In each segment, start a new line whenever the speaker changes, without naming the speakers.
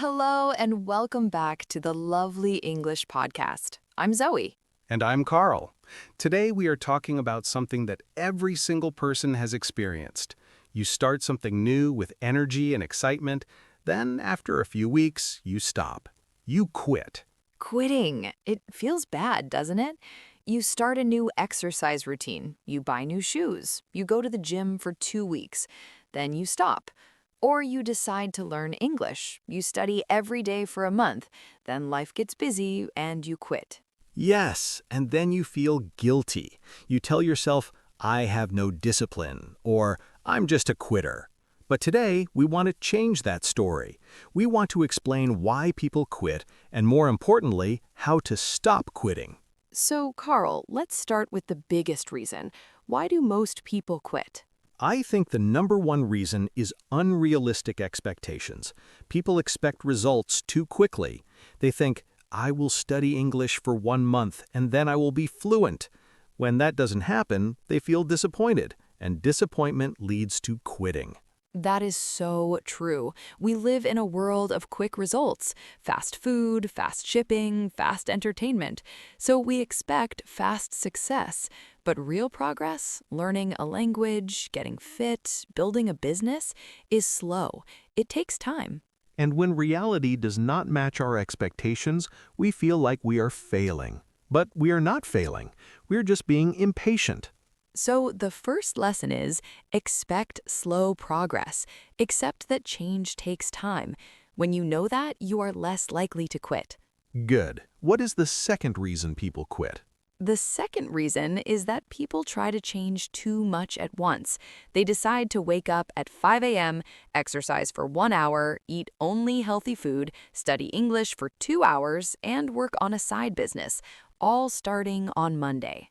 Hello, and welcome back to the Lovely English Podcast. I'm Zoe.
And I'm Carl. Today we are talking about something that every single person has experienced. You start something new with energy and excitement, then after a few weeks, you stop. You quit.
Quitting. It feels bad, doesn't it? You start a new exercise routine, you buy new shoes, you go to the gym for 2 weeks, then you stop. Or you decide to learn English. You study every day for a month, then life gets busy and you quit.
Yes, and then you feel guilty. You tell yourself, I have no discipline, or I'm just a quitter. But today, we want to change that story. We want to explain why people quit, and more importantly, how to stop quitting.
So, Carl, let's start with the biggest reason. Why do most people quit?
I think the number one reason is unrealistic expectations. People expect results too quickly. They think, I will study English for 1 month and then I will be fluent. When that doesn't happen, they feel disappointed, and disappointment leads to quitting.
That is so true. We live in a world of quick results, fast food, fast shipping, fast entertainment. So we expect fast success. But real progress, learning a language, getting fit, building a business, is slow. It takes time.
And when reality does not match our expectations, we feel like we are failing. But we are not failing. We're just being impatient.
So the first lesson is expect slow progress. Accept that change takes time. When you know that, you are less likely to quit.
Good. What is the second reason people quit?
The second reason is that people try to change too much at once. They decide to wake up at 5 a.m., exercise for 1 hour, eat only healthy food, study English for 2 hours, and work on a side business, all starting on Monday.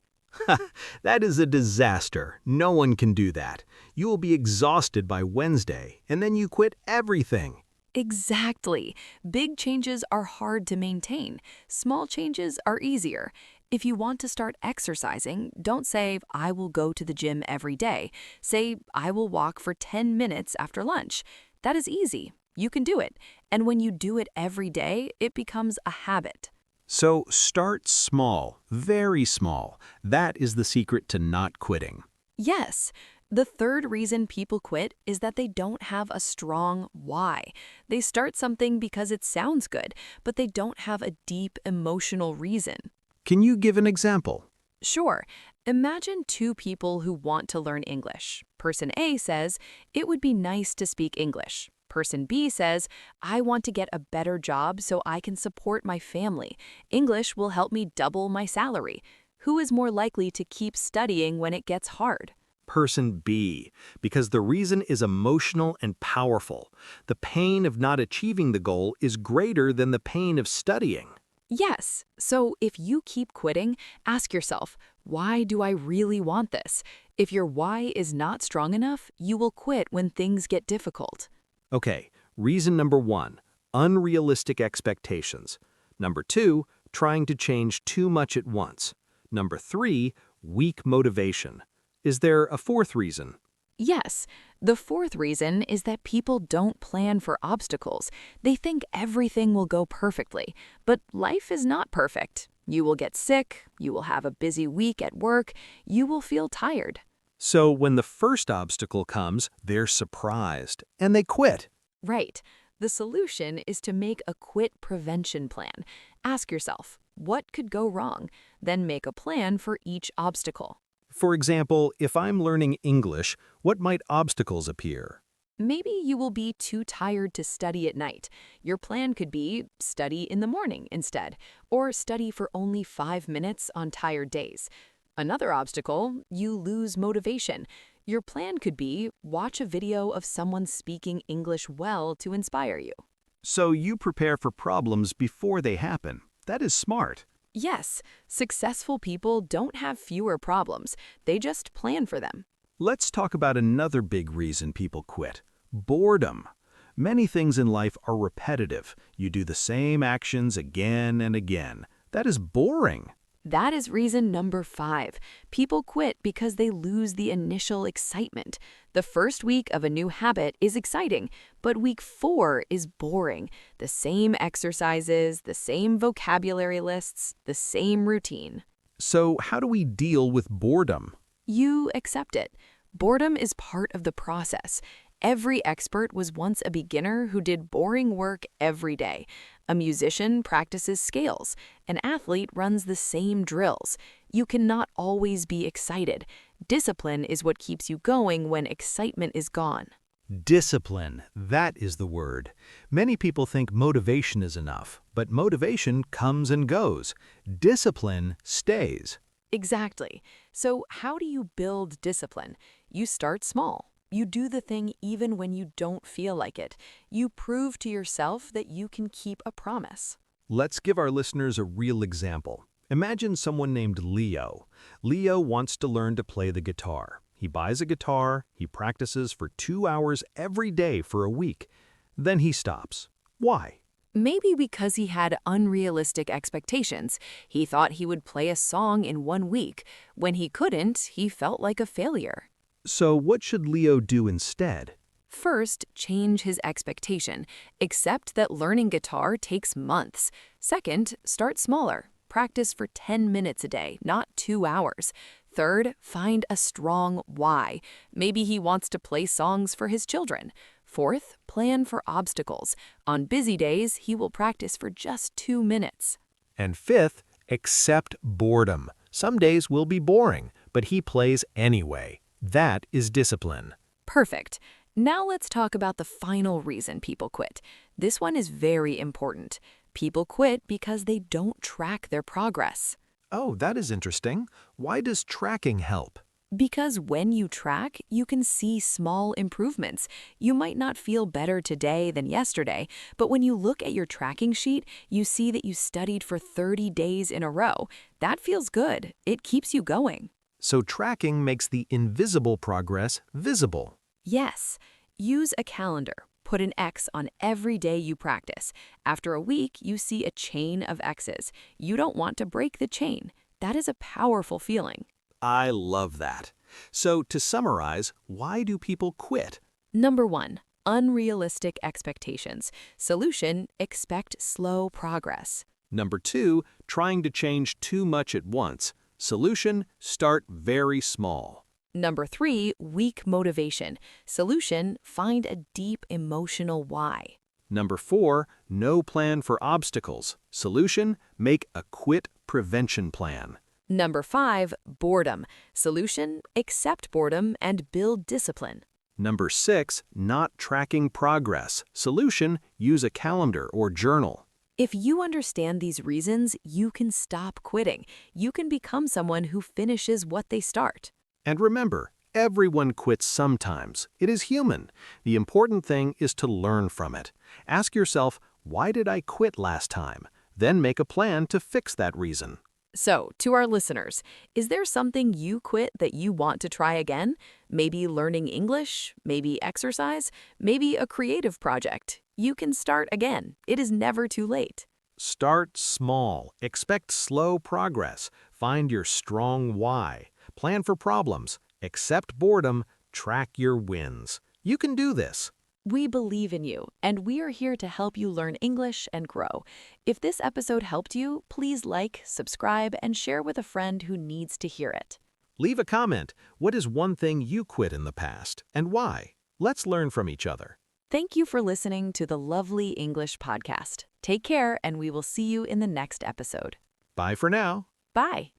That is a disaster. No one can do that. You will be exhausted by Wednesday, and then you quit everything.
Exactly. Big changes are hard to maintain. Small changes are easier. If you want to start exercising, don't say, I will go to the gym every day. Say, I will walk for 10 minutes after lunch. That is easy. You can do it. And when you do it every day, it becomes a habit.
So start small, very small. That is the secret to not quitting.
Yes. The third reason people quit is that they don't have a strong why. They start something because it sounds good, but they don't have a deep emotional reason.
Can you give an example?
Sure. Imagine two people who want to learn English. Person A says, it would be nice to speak English. Person B says, I want to get a better job so I can support my family. English will help me double my salary. Who is more likely to keep studying when it gets hard?
Person B, because the reason is emotional and powerful. The pain of not achieving the goal is greater than the pain of studying.
Yes. So if you keep quitting, ask yourself, why do I really want this? If your why is not strong enough, you will quit when things get difficult.
Okay, reason number 1, unrealistic expectations. Number 2, trying to change too much at once. Number 3, weak motivation. Is there a fourth reason?
Yes. The fourth reason is that people don't plan for obstacles. They think everything will go perfectly, but life is not perfect. You will get sick, you will have a busy week at work, you will feel tired.
So when the first obstacle comes, they're surprised, and they quit.
Right. The solution is to make a quit prevention plan. Ask yourself, what could go wrong? Then make a plan for each obstacle.
For example, if I'm learning English, what might obstacles appear?
Maybe you will be too tired to study at night. Your plan could be study in the morning instead, or study for only 5 minutes on tired days. Another obstacle, you lose motivation. Your plan could be watch a video of someone speaking English well to inspire you.
So you prepare for problems before they happen. That is smart.
Yes, successful people don't have fewer problems. They just plan for them.
Let's talk about another big reason people quit. Boredom. Many things in life are repetitive. You do the same actions again and again. That is boring.
That is reason number 5. People quit because they lose the initial excitement. The first week of a new habit is exciting, but week 4 is boring. The same exercises, the same vocabulary lists, the same routine.
So how do we deal with boredom?
You accept it. Boredom is part of the process. Every expert was once a beginner who did boring work every day. A musician practices scales. An athlete runs the same drills. You cannot always be excited. Discipline is what keeps you going when excitement is gone.
Discipline, that is the word. Many people think motivation is enough, but motivation comes and goes. Discipline stays.
Exactly. So how do you build discipline? You start small. You do the thing even when you don't feel like it. You prove to yourself that you can keep a promise.
Let's give our listeners a real example. Imagine someone named Leo. Leo wants to learn to play the guitar. He buys a guitar, he practices for 2 hours every day for a week. Then he stops. Why?
Maybe because he had unrealistic expectations. He thought he would play a song in 1 week. When he couldn't, he felt like a failure.
So what should Leo do instead?
First, change his expectation. Accept that learning guitar takes months. Second, start smaller. Practice for 10 minutes a day, not 2 hours. Third, find a strong why. Maybe he wants to play songs for his children. Fourth, plan for obstacles. On busy days, he will practice for just 2 minutes.
And fifth, accept boredom. Some days will be boring, but he plays anyway. That is discipline.
Perfect. Now let's talk about the final reason people quit. This one is very important. People quit because they don't track their progress.
Oh, that is interesting. Why does tracking help?
Because when you track, you can see small improvements. You might not feel better today than yesterday, but when you look at your tracking sheet, you see that you studied for 30 days in a row. That feels good. It keeps you going.
So tracking makes the invisible progress visible.
Yes. Use a calendar. Put an X on every day you practice. After a week, you see a chain of X's. You don't want to break the chain. That is a powerful feeling.
I love that. So to summarize, why do people quit?
Number 1, unrealistic expectations. Solution, expect slow progress.
Number 2, trying to change too much at once. Solution, start very small.
Number 3, weak motivation. Solution, find a deep emotional why.
Number 4, no plan for obstacles. Solution, make a quit prevention plan.
Number 5, boredom. Solution, accept boredom and build discipline.
Number 6, not tracking progress. Solution, use a calendar or journal.
If you understand these reasons, you can stop quitting. You can become someone who finishes what they start.
And remember, everyone quits sometimes. It is human. The important thing is to learn from it. Ask yourself, why did I quit last time? Then make a plan to fix that reason.
So, to our listeners, is there something you quit that you want to try again? Maybe learning English, maybe exercise, maybe a creative project. You can start again. It is never too late.
Start small. Expect slow progress. Find your strong why. Plan for problems. Accept boredom. Track your wins. You can do this.
We believe in you, and we are here to help you learn English and grow. If this episode helped you, please like, subscribe, and share with a friend who needs to hear it.
Leave a comment. What is one thing you quit in the past, and why? Let's learn from each other.
Thank you for listening to the Lovely English Podcast. Take care, and we will see you in the next episode.
Bye for now.
Bye.